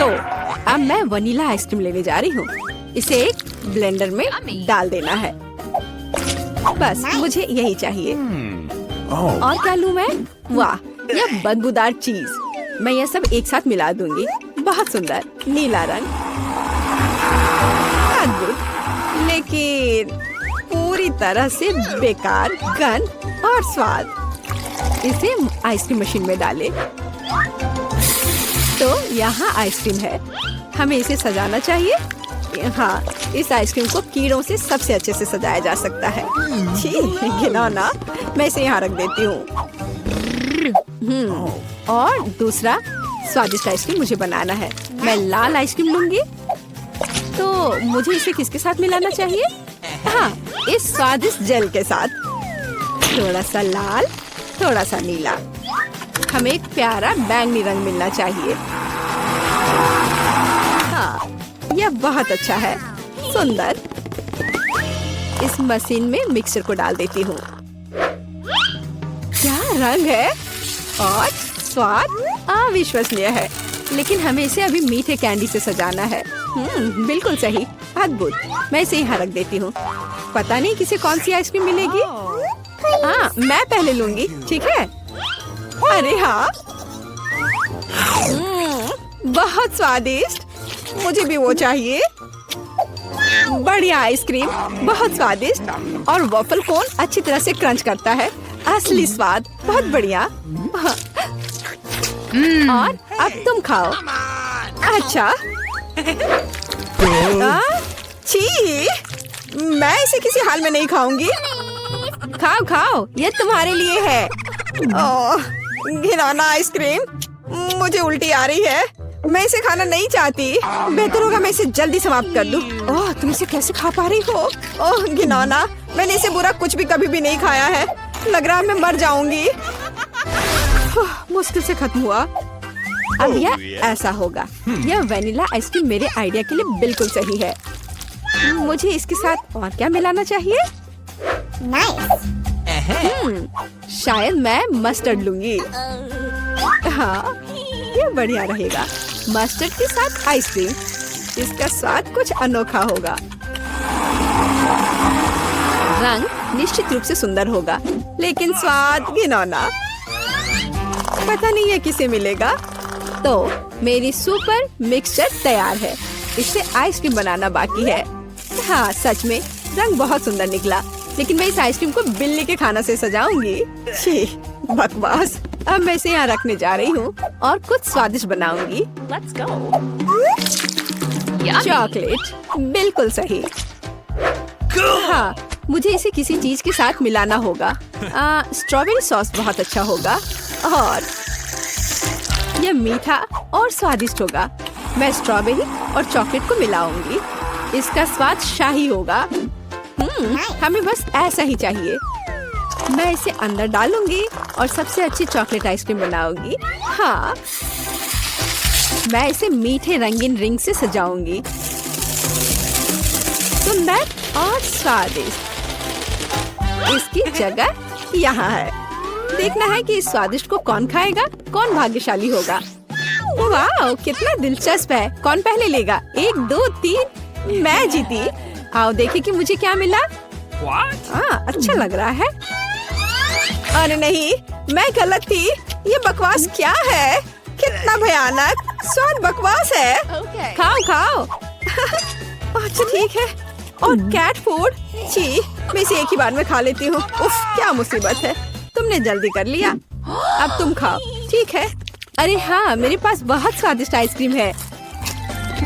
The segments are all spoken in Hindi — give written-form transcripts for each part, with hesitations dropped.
तो अब मैं वनीला आइसक्रीम लेने जा रही हूँ। इसे एक ब्लेंडर में डाल देना है। बस मुझे यही चाहिए। और क्या लूँ मैं? वाह, यह बदबूदार चीज। मैं यह सब एक साथ मिला दूंगी। बहुत सुंदर नीला रंग, अद्भुत, लेकिन पूरी तरह से बेकार गंध और स्वाद। इसे आइसक्रीम मशीन में डालें। तो यहाँ आइसक्रीम है। हमें इसे सजाना चाहिए। हाँ, इस आइसक्रीम को कीड़ों से सबसे अच्छे से सजाया जा सकता है। छी, घिनौना। मैं इसे यहाँ रख देती हूँ। और दूसरा स्वादिष्ट आइसक्रीम मुझे बनाना है। मैं लाल आइसक्रीम लूंगी। तो मुझे इसे किसके साथ मिलाना चाहिए? हाँ, इस स्वादिष्ट जेल के साथ। थोड़ा सा लाल, थोड़ा सा नीला। हमें एक प्यारा बैंगनी रंग मिलना चाहिए। हाँ, यह बहुत अच्छा है। सुंदर। इस मशीन में मिक्सचर को डाल देती हूँ। क्या रंग है और स्वाद अविश्वसनीय है। लेकिन हमें इसे अभी मीठे कैंडी से सजाना है। बिल्कुल सही, अद्भुत। मैं इसे यहाँ रख देती हूँ। पता नहीं किसे कौन सी आइसक्रीम मिलेगी। हाँ, मैं पहले लूंगी, ठीक है? अरे हाँ, बहुत स्वादिष्ट। मुझे भी वो चाहिए। बढ़िया आइसक्रीम, बहुत स्वादिष्ट। और वॉफल कोन अच्छी तरह से क्रंच करता है। असली स्वाद, बहुत बढ़िया। और अब तुम खाओ। अच्छा। छी, मैं इसे किसी हाल में नहीं खाऊंगी। खाओ खाओ, ये तुम्हारे लिए है। ओह, घिनौना आइसक्रीम। मुझे उल्टी आ रही है। मैं इसे खाना नहीं चाहती। बेहतर होगा मैं इसे जल्दी समाप्त कर दूं। ओह, तुम इसे कैसे खा पा रही हो? ओह घिनौना, मैंने इसे बुरा कुछ भी कभी भी नहीं खाया है। लग रहा है मैं मर जाऊंगी। मुश्किल से खत्म हुआ। अब यह ऐसा होगा। यह वेनिला आइसक्रीम मेरे आइडिया के लिए बिल्कुल सही है। मुझे इसके साथ और क्या मिलाना चाहिए? शायद मैं मस्टर्ड लूंगी। हाँ, ये बढ़िया रहेगा। मस्टर्ड के साथ आइसक्रीम। इसका स्वाद कुछ अनोखा होगा। रंग निश्चित रूप से सुंदर होगा, लेकिन स्वाद घिनौना। पता नहीं है किसे मिलेगा। तो मेरी सुपर मिक्सचर तैयार है। इससे आइसक्रीम बनाना बाकी है। हाँ, सच में रंग बहुत सुंदर निकला। लेकिन मैं इस आइसक्रीम को बिल्ली के खाना से सजाऊंगी। छी, बकवास। अब मैं इसे यहाँ रखने जा रही हूँ और कुछ स्वादिष्ट बनाऊंगी। Let's go. चॉकलेट, बिल्कुल सही। हाँ, मुझे इसे किसी चीज के साथ मिलाना होगा। स्ट्रॉबेरी सॉस बहुत अच्छा होगा और यह मीठा और स्वादिष्ट होगा। मैं स्ट्रॉबेरी और चॉकलेट को मिलाऊंगी। इसका स्वाद शाही होगा। हमें बस ऐसा ही चाहिए। मैं इसे अंदर डालूंगी और सबसे अच्छी चॉकलेट आइसक्रीम बनाऊंगी। हाँ, मैं इसे मीठे रंगीन रिंग से सजाऊंगी। सुंदर और स्वादिष्ट। इसकी जगह यहाँ है। देखना है कि इस स्वादिष्ट को कौन खाएगा, कौन भाग्यशाली होगा। वाह, कितना दिलचस्प है। कौन पहले लेगा? 1, 2, 3। मैं जीती। आओ देखें कि मुझे क्या मिला। हाँ, अच्छा लग रहा है। अरे नहीं, मैं गलत थी। ये बकवास क्या है? कितना भयानक। स्वाद बकवास है। खाओ खाओ। अच्छा ठीक है। और कैट फूड। छी, मैं इसे एक ही बार में खा लेती हूँ। उफ, क्या मुसीबत है। तुमने जल्दी कर लिया। अब तुम खाओ, ठीक है? अरे हाँ, मेरे पास बहुत स्वादिष्ट आइसक्रीम है।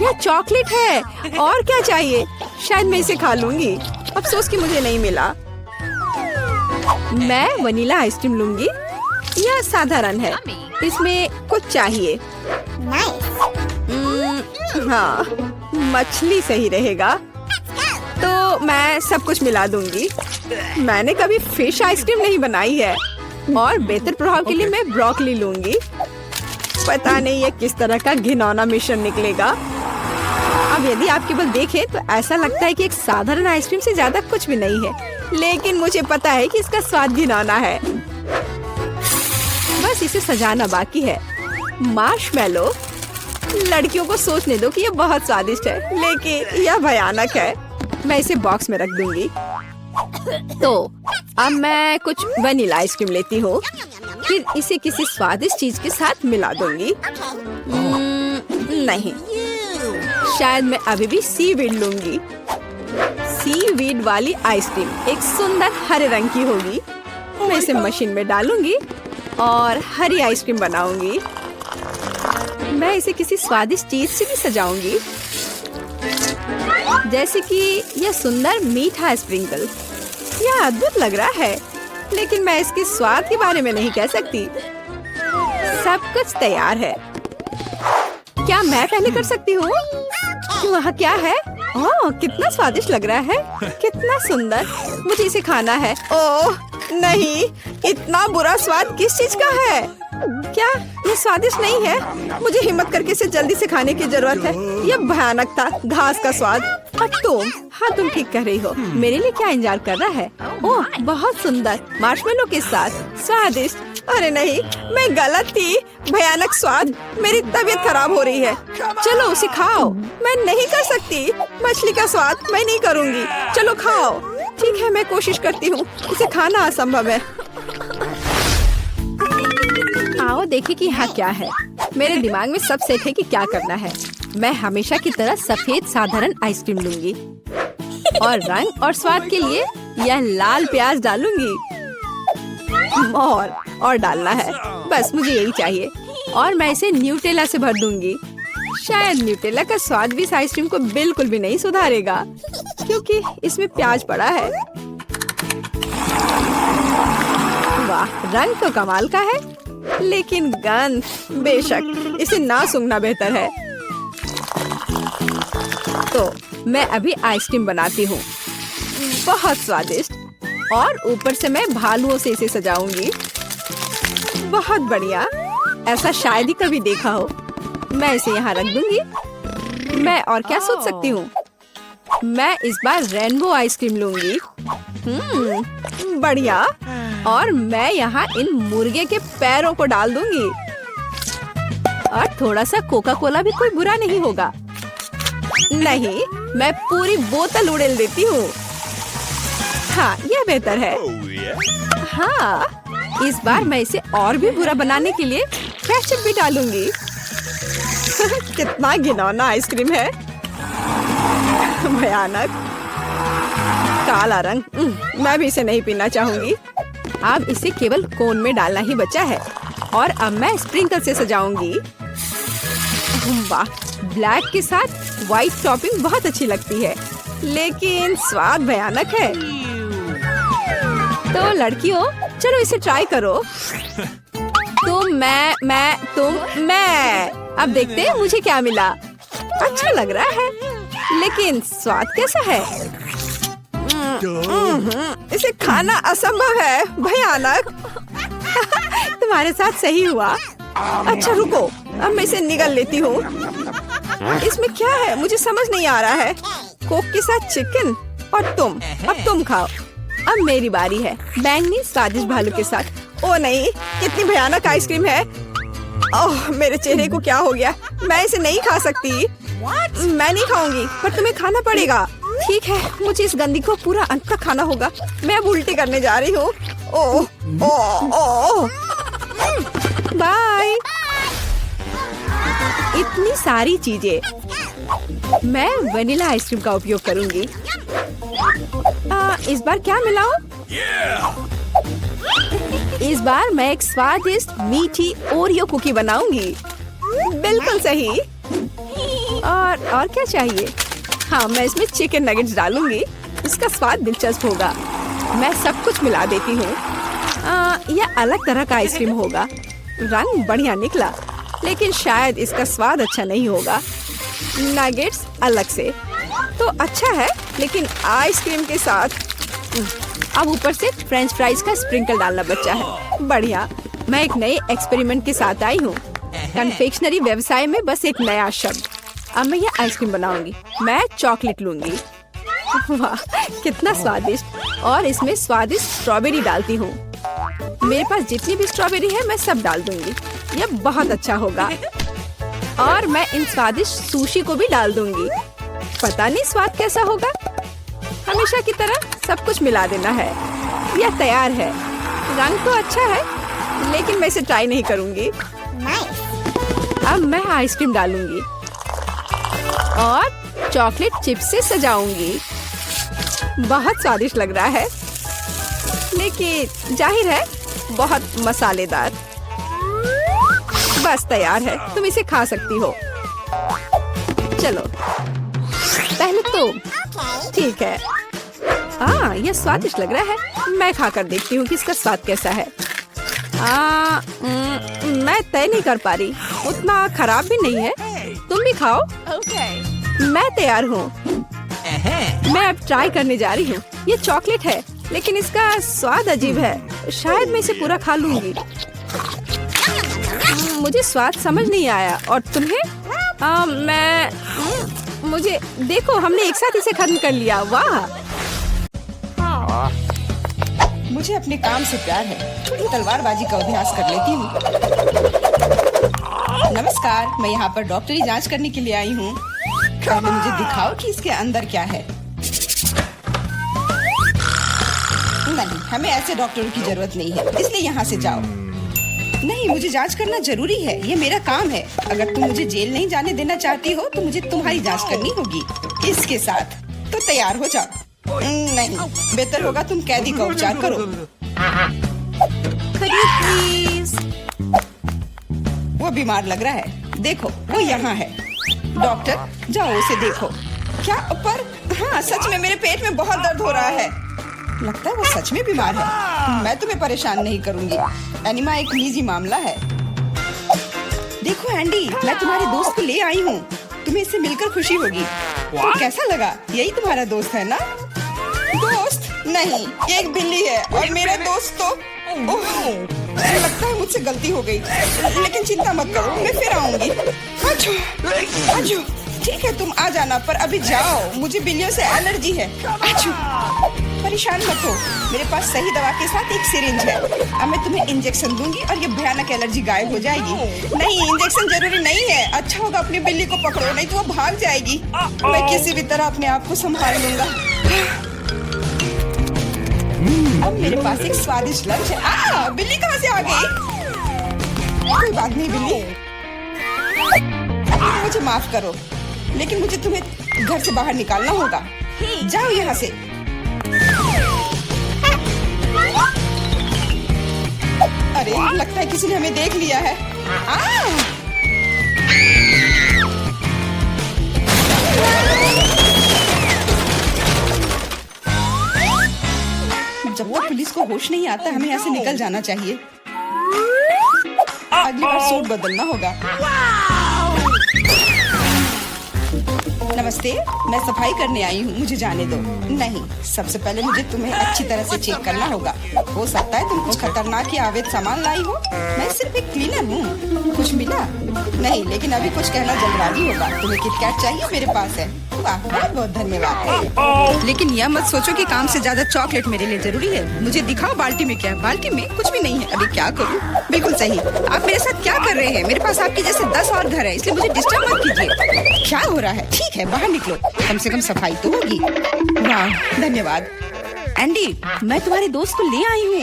यह चॉकलेट है। और क्या चाहिए? शायद मैं इसे खा लूंगी। अफसोस कि मुझे नहीं मिला। मैं वनीला आइसक्रीम लूंगी। यह साधारण है। इसमें कुछ चाहिए। हाँ, मछली सही रहेगा। तो मैं सब कुछ मिला दूंगी। मैंने कभी फिश आइसक्रीम नहीं बनाई है। और बेहतर प्रभाव के लिए मैं ब्रोकली लूंगी। पता नहीं ये किस तरह का घिनौना मिश्रण निकलेगा। अब यदि आप केवल देखें तो ऐसा लगता है कि एक साधारण आइसक्रीम से ज्यादा कुछ भी नहीं है। लेकिन मुझे पता है कि इसका स्वाद घिनौना है। बस इसे सजाना बाकी है। मार्शमेलो, लड़कियों को सोचने दो कि ये बहुत स्वादिष्ट है, लेकिन यह भयानक है। मैं इसे बॉक्स में रख दूंगी। तो अब मैं कुछ वनीला आइसक्रीम लेती हूँ, फिर इसे किसी स्वादिष्ट चीज के साथ मिला दूंगी। नहीं, शायद मैं अभी भी सीवीड लूंगी। सीवीड वाली आइसक्रीम एक सुंदर हरे रंग की होगी। मैं इसे मशीन में डालूंगी और हरी आइसक्रीम बनाऊंगी। मैं इसे किसी स्वादिष्ट चीज से भी सजाऊंगी, जैसे कि यह सुंदर मीठा स्प्रिंकल। यह अद्भुत लग रहा है, लेकिन मैं इसके स्वाद के बारे में नहीं कह सकती। सब कुछ तैयार है। क्या मैं पहले कर सकती हूँ? वहाँ क्या है? ओह, कितना स्वादिष्ट लग रहा है, कितना सुंदर। मुझे इसे खाना है। ओह नहीं, इतना बुरा स्वाद किस चीज का है? क्या ये स्वादिष्ट नहीं है? मुझे हिम्मत करके इसे जल्दी से खाने की जरूरत है। यह भयानक था, घास का स्वाद। अब तुम, हाँ तुम ठीक कह रही हो। मेरे लिए क्या इंतजार कर रहा है? ओह बहुत सुंदर, मार्शमेलो के साथ, स्वादिष्ट। अरे नहीं, मैं गलत थी। भयानक स्वाद, मेरी तबीयत खराब हो रही है। चलो उसे खाओ। मैं नहीं कर सकती, मछली का स्वाद मैं नहीं करूँगी। चलो खाओ। ठीक है, मैं कोशिश करती हूँ। इसे खाना असंभव है। आओ देखें कि यहाँ क्या है। मेरे दिमाग में सब सेट है कि क्या करना है। मैं हमेशा की तरह सफेद साधारण आइसक्रीम लूंगी और रंग और स्वाद के लिए यह लाल प्याज डालूंगी। और डालना है, बस मुझे यही चाहिए। और मैं इसे न्यूटेला से भर दूंगी। शायद न्यूटेला का स्वाद भी इस आइसक्रीम को बिल्कुल भी नहीं सुधारेगा, क्योंकि इसमें प्याज पड़ा है। वाह, रंग तो कमाल का है, लेकिन गंध, बेशक इसे ना सूंघना बेहतर है। तो मैं अभी आइसक्रीम बनाती हूँ, बहुत स्वादिष्ट। और ऊपर से मैं भालुओं से इसे सजाऊंगी। बहुत बढ़िया, ऐसा शायद ही कभी देखा हो। मैं इसे यहाँ रख दूंगी। मैं और क्या सोच सकती हूँ? मैं इस बार रेनबो आइसक्रीम लूंगी। बढ़िया। और मैं यहाँ इन मुर्गे के पैरों को डाल दूंगी। और थोड़ा सा कोका कोला भी कोई बुरा नहीं होगा। नहीं, मैं पूरी बोतल उड़ेल देती हूँ। हाँ, यह बेहतर है। हाँ, इस बार मैं इसे और भी बुरा बनाने के लिए केचप भी डालूंगी। कितना घिनौना आइसक्रीम है, भयानक काला रंग। मैं भी इसे नहीं पीना चाहूंगी। अब इसे केवल कोन में डालना ही बचा है। और अब मैं स्प्रिंकल से सजाऊंगी। वाह, ब्लैक के साथ व्हाइट टॉपिंग बहुत अच्छी लगती है, लेकिन स्वाद भयानक है। तो लड़कियों, चलो इसे ट्राई करो। तुम, मैं। अब देखते हैं मुझे क्या मिला। अच्छा लग रहा है, लेकिन स्वाद कैसा है? इसे खाना असंभव है, भयानक। तुम्हारे साथ सही हुआ। अच्छा रुको, अब मैं इसे निगल लेती हूँ। इसमें क्या है, मुझे समझ नहीं आ रहा है। कोक के साथ चिकन। और तुम, अब तुम खाओ। अब मेरी बारी है, बैंगनी स्वादिष्ट भालू के साथ। ओ नहीं, कितनी भयानक आइसक्रीम है। ओह, मेरे चेहरे को क्या हो गया? मैं इसे नहीं खा सकती। मैं नहीं खाऊंगी, पर तुम्हें खाना पड़ेगा। ठीक है, मुझे इस गंदी को पूरा अंत तक खाना होगा। मैं अब उल्टी करने जा रही हूँ। ओह ओह ओह, बाय। इतनी सारी चीजें। मैं वनीला आइसक्रीम का उपयोग करूंगी। इस बार क्या मिलाऊं? इस बार मैं एक स्वादिष्ट मीठी ओरियो कुकी बनाऊंगी। बिल्कुल सही। और क्या चाहिए? हाँ, मैं इसमें चिकन नगेट्स डालूंगी। इसका स्वाद दिलचस्प होगा। मैं सब कुछ मिला देती हूँ। यह अलग तरह का आइसक्रीम होगा। रंग बढ़िया निकला, लेकिन शायद इसका स्वाद अच्छा नहीं होगा। नगेट्स अलग से तो अच्छा है, लेकिन आइसक्रीम के साथ। अब ऊपर से फ्रेंच फ्राइज का स्प्रिंकल डालना बचा है। बढ़िया। मैं एक नए एक्सपेरिमेंट के साथ आई हूँ। कन्फेक्शनरी व्यवसाय में बस एक नया शब्द। अब मैं यह आइसक्रीम बनाऊंगी। मैं चॉकलेट लूंगी। वाह, कितना स्वादिष्ट। और इसमें स्वादिष्ट स्ट्रॉबेरी डालती हूँ। मेरे पास जितनी भी स्ट्रॉबेरी है मैं सब डाल दूंगी। यह बहुत अच्छा होगा। और मैं इन स्वादिष्ट सुशी को भी डाल दूंगी। पता नहीं स्वाद कैसा होगा। हमेशा की तरह सब कुछ मिला देना है। यह तैयार है। रंग तो अच्छा है, लेकिन मैं इसे ट्राई नहीं करूंगी। अब मैं आइसक्रीम डालूंगी और चॉकलेट चिप्स से सजाऊंगी। बहुत स्वादिष्ट लग रहा है, लेकिन जाहिर है बहुत मसालेदार। बस तैयार है, तुम इसे खा सकती हो। चलो पहले तुम। ठीक है। यह स्वादिष्ट लग रहा है। मैं खाकर देखती हूँ कि इसका स्वाद कैसा है। मैं तय नहीं कर पा रही। उतना खराब भी नहीं है। तुम भी खाओ। मैं तैयार हूँ। मैं अब ट्राई करने जा रही हूँ। ये चॉकलेट है, लेकिन इसका स्वाद अजीब है। शायद मैं इसे पूरा खा लूंगी। मुझे स्वाद समझ नहीं आया। और तुम्हें? मुझे देखो, हमने एक साथ इसे खत्म कर लिया। वाह! मुझे अपने काम से प्यार है। थोड़ी तलवारबाजी का अभ्यास कर लेती हूँ। नमस्कार, मैं यहाँ पर डॉक्टरी जांच करने के लिए आई हूँ। पहले मुझे दिखाओ कि इसके अंदर क्या है। नहीं, हमें ऐसे डॉक्टरों की जरूरत नहीं है, इसलिए यहाँ से जाओ। नहीं, मुझे जांच करना जरूरी है। ये मेरा काम है। अगर तुम मुझे जेल नहीं जाने देना चाहती हो तो मुझे तुम्हारी जांच करनी होगी इसके साथ। तो तैयार हो जाओ। नहीं, बेहतर होगा तुम कैदी का उपचार करो। प्लीज। वो बीमार लग रहा है। देखो, वो यहाँ है। डॉक्टर, जाओ उसे देखो। क्या? पर हाँ, सच में मेरे पेट में बहुत दर्द हो रहा है। लगता है वो सच में बीमार है। मैं तुम्हें परेशान नहीं करूंगी। एनिमा एक निजी मामला है। देखो एंडी, मैं तुम्हारे दोस्त को ले आई हूँ। तुम्हें इससे मिलकर खुशी होगी। तो कैसा लगा? यही तुम्हारा दोस्त है ना? दोस्त? नहीं, ये एक बिल्ली है और मेरा दोस्त तो मुझे लगता है मुझसे गलती हो गई। लेकिन चिंता मत करो, मैं फिर आऊंगी। आजू, ठीक है, तुम आ जाना, पर अभी जाओ। मुझे बिल्लियों से एलर्जी है। आजू, परेशान मत हो। मेरे पास सही दवा के साथ एक सिरिंज है। अब मैं तुम्हें इंजेक्शन दूंगी और ये भयानक एलर्जी गायब हो जाएगी। नहीं, इंजेक्शन जरूरी नहीं है। अच्छा होगा अपनी बिल्ली को पकड़ो, नहीं तो वो भाग जाएगी। मैं किसी भी तरह अपने आप को संभाल लूंगा। अब मेरे पास एक स्वादिष्ट लंच है। बिल्ली कहाँ से आ गई? कोई बात नहीं बिल्ली, मुझे माफ करो, लेकिन मुझे तुम्हें घर से बाहर निकालना होगा। जाओ यहाँ से। अरे, लगता है किसी ने हमें देख लिया है। जब तक पुलिस को होश नहीं आता, हमें यहाँ से निकल जाना चाहिए। अगली बार सूट बदलना होगा। नमस्ते, मैं सफाई करने आई हूँ, मुझे जाने दो। नहीं, सबसे पहले मुझे तुम्हें अच्छी तरह से चेक करना होगा। हो सकता है तुम कुछ खतरनाक या अवैध सामान लाई हो। मैं सिर्फ एक क्लीनर हूँ। कुछ मिला? नहीं, लेकिन अभी कुछ कहना जल्दबाजी होगा। तुम्हें किटकैट चाहिए? मेरे पास है। वाह, बहुत बहुत धन्यवाद। लेकिन यह मत सोचो कि काम से ज्यादा चॉकलेट मेरे लिए जरूरी है। मुझे दिखाओ बाल्टी में क्या है। बाल्टी में कुछ भी नहीं है। अभी क्या करूँ? बिल्कुल सही। आप मेरे साथ क्या कर रहे हैं? मेरे पास आपके जैसे 10 और घर है, इसलिए मुझे डिस्टर्ब मत कीजिए। क्या हो रहा है? ठीक है, बाहर निकलो, कम से कम सफाई तो होगी। वाह, धन्यवाद। एंडी, मैं तुम्हारे दोस्त को ले आई हूँ।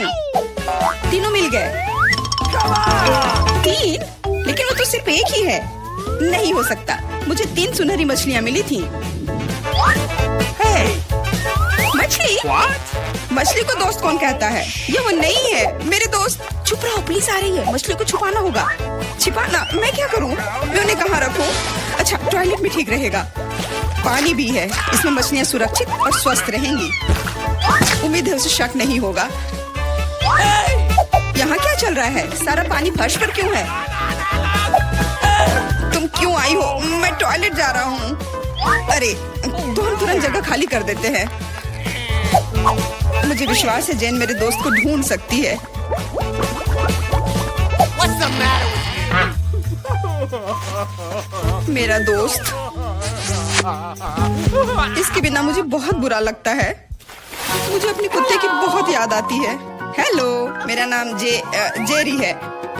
तीनों मिल गए। 3? लेकिन वो तो सिर्फ एक ही है। नहीं हो सकता, मुझे 3 सुनहरी मछलियाँ मिली थी। मछली? मछली को दोस्त कौन कहता है? ये वो नहीं है। मेरे दोस्त, चुप रहो, पुलिस आ रही है। मछली को छुपाना होगा। छिपाना? मैं क्या करूँ? मैं उन्हें कहाँ रखूँ? अच्छा, टॉयलेट में ठीक रहेगा। पानी भी है, इसमें मछलियाँ सुरक्षित और स्वस्थ रहेंगी। उम्मीद है उसे शक नहीं होगा। यहाँ क्या चल रहा है? सारा पानी फर्श पर क्यों है? तुम क्यों आई हो? मैं टॉयलेट जा रहा हूँ। अरे, तो हम तुरंत जगह खाली कर देते हैं। मुझे विश्वास है जेन मेरे दोस्त को ढूंढ सकती है। मेरा दोस्त, इसके बिना मुझे बहुत बुरा लगता है। मुझे अपने कुत्ते की बहुत याद आती है। हेलो, मेरा नाम जेरी है।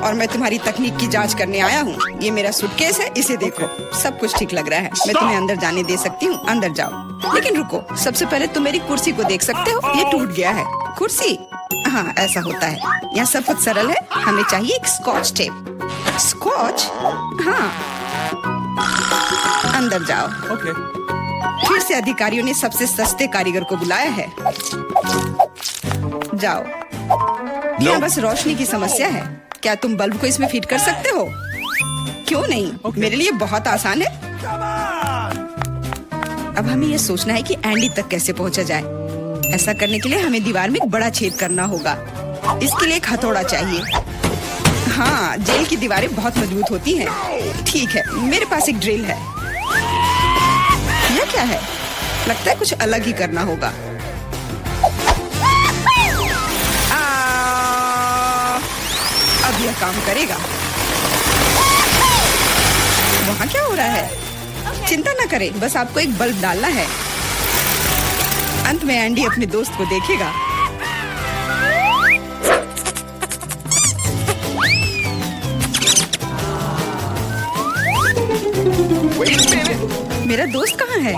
और मैं तुम्हारी तकनीक की जांच करने आया हूँ। ये मेरा सूटकेस है, इसे देखो, सब कुछ ठीक लग रहा है। मैं तुम्हें अंदर जाने दे सकती हूँ, अंदर जाओ। लेकिन रुको, सबसे पहले तुम मेरी कुर्सी को देख सकते हो, ये टूट गया है। कुर्सी, हाँ ऐसा होता है। यहाँ सब कुछ सरल है, हमें चाहिए एक स्कॉच टेप। स्कॉच, हाँ, अंदर जाओ। Okay. फिर से अधिकारियों ने सबसे सस्ते कारीगर को बुलाया है। जाओ। यहाँ बस रोशनी की समस्या है। क्या तुम बल्ब को इसमें फिट कर सकते हो? क्यों नहीं? मेरे लिए बहुत आसान है। अब हमें यह सोचना है कि एंडी तक कैसे पहुंचा जाए। ऐसा करने के लिए हमें दीवार में एक बड़ा छेद करना होगा। इसके लिए एक हथौड़ा चाहिए। हाँ, जेल की दीवारें बहुत मजबूत होती हैं। ठीक है, मेरे पास एक ड्रिल है। यह क्या है? लगता है कुछ अलग ही करना होगा। अब यह काम करेगा। वहाँ क्या हो रहा है? चिंता न करें, बस आपको एक बल्ब डालना है। अंत में एंडी अपने दोस्त को देखेगा। मेरा दोस्त कहाँ है?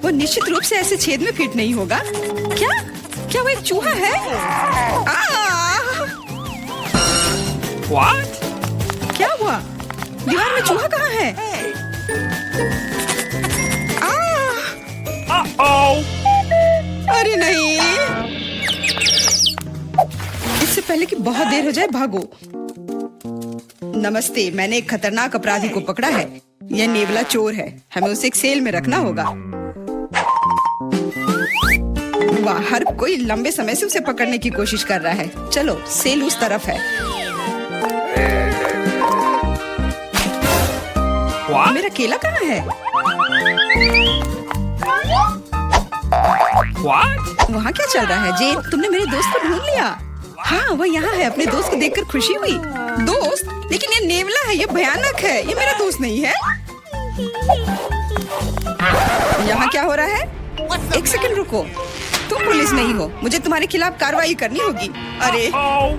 वो निश्चित रूप से ऐसे छेद में फिट नहीं होगा। क्या? क्या वो एक चूहा है? What? क्या हुआ? दीवार में चूहा कहाँ है? Uh-oh. अरे नहीं! इससे पहले कि बहुत देर हो जाए, भागो। नमस्ते, मैंने एक खतरनाक अपराधी को पकड़ा है। यह नेवला चोर है। हमें उसे एक सेल में रखना होगा। वाह, हर कोई लंबे समय से उसे पकड़ने की कोशिश कर रहा है। चलो, सेल उस तरफ है। What? मेरा केला कहाँ है? What? वहाँ क्या चल रहा है? जेन, तुमने मेरे दोस्त को ढूंढ लिया। हाँ, वह यहाँ है। अपने दोस्त को देखकर खुशी हुई। दोस्त? लेकिन ये नेवला है, ये भयानक है। ये मेरा दोस्त नहीं है। यहाँ क्या हो रहा है? एक सेकंड रुको, तुम पुलिस नहीं हो। मुझे तुम्हारे खिलाफ कार्रवाई करनी होगी। अरे Oh.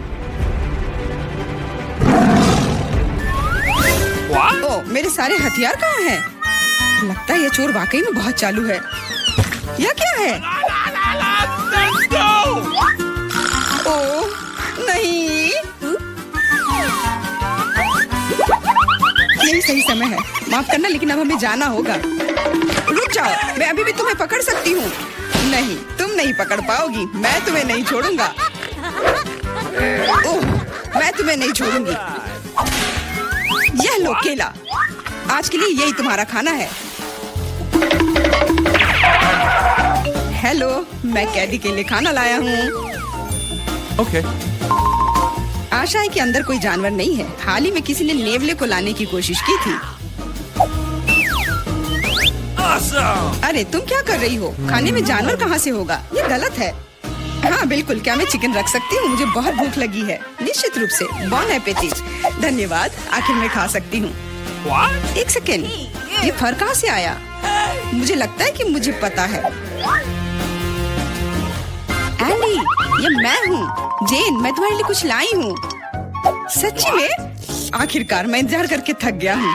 What? ओ, मेरे सारे हथियार कहाँ हैं? लगता है ये चोर वाकई में बहुत चालू है। यह क्या है? Let's go. ओ नहीं, यही सही समय है। माफ करना, लेकिन अब हमें जाना होगा। रुक जाओ, मैं अभी भी तुम्हें पकड़ सकती हूँ। नहीं, तुम नहीं पकड़ पाओगी। मैं तुम्हें नहीं छोड़ूंगा। ओह, मैं तुम्हें नहीं छोड़ूंगी। यह लो केला, आज के लिए यही तुम्हारा खाना है। हेलो, मैं कैदी के लिए खाना लाया हूँ। Okay. आशा है कि अंदर कोई जानवर नहीं है। हाल ही में किसी ने नेवले को लाने की कोशिश की थी। Awesome. अरे तुम क्या कर रही हो? खाने में जानवर कहाँ से होगा? ये गलत है। हाँ बिल्कुल, क्या मैं चिकन रख सकती हूँ? मुझे बहुत भूख लगी है। निश्चित रूप से। बॉन एपेटिट। धन्यवाद, आखिर मैं खा सकती हूँ। What? एक सेकेंड, ये फर कहाँ से आया? मुझे लगता है कि मुझे पता है। एंडी, ये मैं हूँ। जेन, मैं तुम्हारे लिए कुछ लाई हूँ। सच्ची में? आखिरकार, मैं इंतजार करके थक गया हूँ।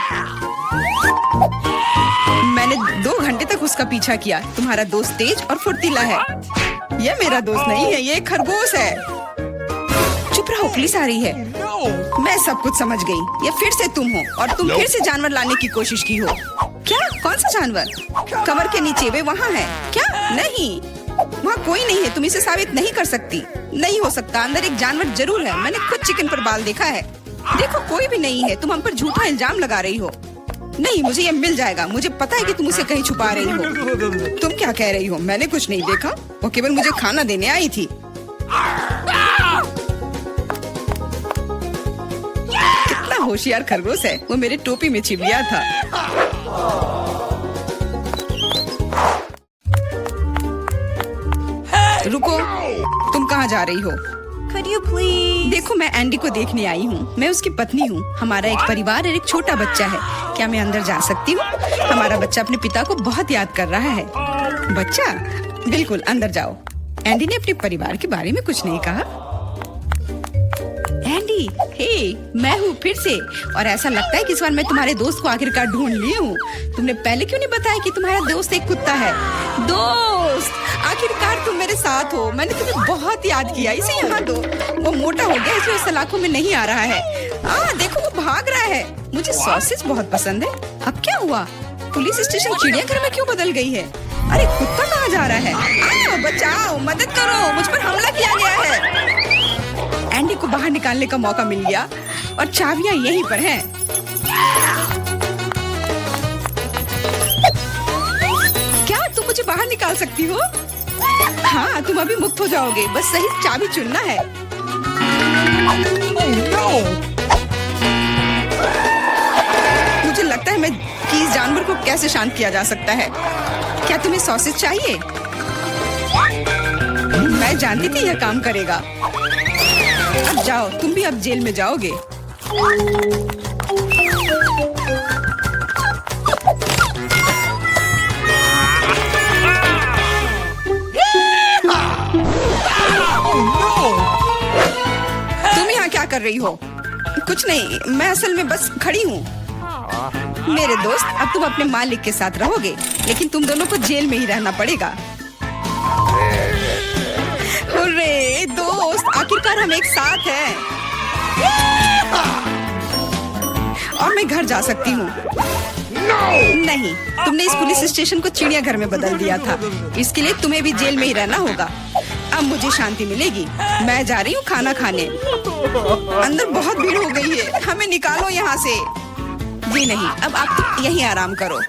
मैंने 2 घंटे तक उसका पीछा किया। तुम्हारा दोस्त तेज और फुर्तीला है। यह मेरा दोस्त नहीं है, ये एक खरगोश है। चुप रहो, पुलिस आ रही है। No. मैं सब कुछ समझ गई। ये फिर से तुम हो और तुम फिर से जानवर लाने की कोशिश की हो। क्या? कौन सा जानवर? कमर के नीचे, वे वहाँ है। क्या? नहीं, वहाँ कोई नहीं है। तुम इसे साबित नहीं कर सकती। नहीं हो सकता, अंदर एक जानवर जरूर है। मैंने खुद चिकन पर बाल देखा है। देखो, कोई भी नहीं है। तुम हम पर झूठा इल्जाम लगा रही हो। नहीं, मुझे ये मिल जाएगा। मुझे पता है कि तुम उसे कहीं छुपा रही हो। तुम क्या कह रही हो? मैंने कुछ नहीं देखा। वो केवल मुझे खाना देने आई थी। कितना होशियार खरगोश है। वो मेरे टोपी में छिप गया था। रुको, तुम कहाँ जा रही हो? Could you please? देखो, मैं एंडी को देखने आई हूँ। मैं उसकी पत्नी हूँ। हमारा एक परिवार और एक छोटा बच्चा है। क्या मैं अंदर जा सकती हूँ? हमारा बच्चा अपने पिता को बहुत याद कर रहा है। बच्चा? बिल्कुल, अंदर जाओ। एंडी ने अपने परिवार के बारे में कुछ नहीं कहा। एंडी, एंडी, हे, मैं हूँ फिर से। और ऐसा लगता है कि इस बार मैं तुम्हारे दोस्त को आखिरकार ढूंढ ली हूँ। तुमने पहले क्यों नहीं बताया कि तुम्हारा दोस्त एक कुत्ता है? दोस्त, आखिरकार तुम मेरे साथ हो। मैंने तुम्हें बहुत याद किया। इसे यहाँ दो। वो मोटा हो गया इसलिए सलाखों में नहीं आ रहा है। देखो वो भाग रहा है। मुझे सॉसेज बहुत पसंद है। अब क्या हुआ? पुलिस स्टेशन चिड़ियाघर में क्यों बदल गई है? अरे कुत्ता कहाँ जा रहा है? बचाओ, मदद करो, मुझ पर हमला किया गया है। एंडी को बाहर निकालने का मौका मिल गया और चाबियां यहीं पर हैं। क्या तुम मुझे बाहर निकाल सकती हो? हाँ, तुम अभी मुक्त हो जाओगे। बस सही चाबी चुनना है। मुझे लगता है कि इस जानवर को कैसे शांत किया जा सकता है। क्या तुम्हें सॉसेज चाहिए? मैं जानती थी यह काम करेगा। अब जाओ, तुम भी अब जेल में जाओगे। तुम यहाँ क्या कर रही हो? कुछ नहीं, मैं असल में बस खड़ी हूँ। मेरे दोस्त, अब तुम अपने मालिक के साथ रहोगे, लेकिन तुम दोनों को जेल में ही रहना पड़ेगा। हुर्रे दोस्त, आखिरकार हम एक साथ हैं। और मैं घर जा सकती हूँ। नहीं, तुमने इस पुलिस स्टेशन को चिड़ियाघर में बदल दिया था। इसके लिए तुम्हें भी जेल में ही रहना होगा। अब मुझे शांति मिलेगी। मैं जा रही हूँ खाना खाने। अंदर बहुत भीड़ हो गई है। हमें निकालो यहाँ से। जी नहीं, अब आप तो यहीं आराम करो।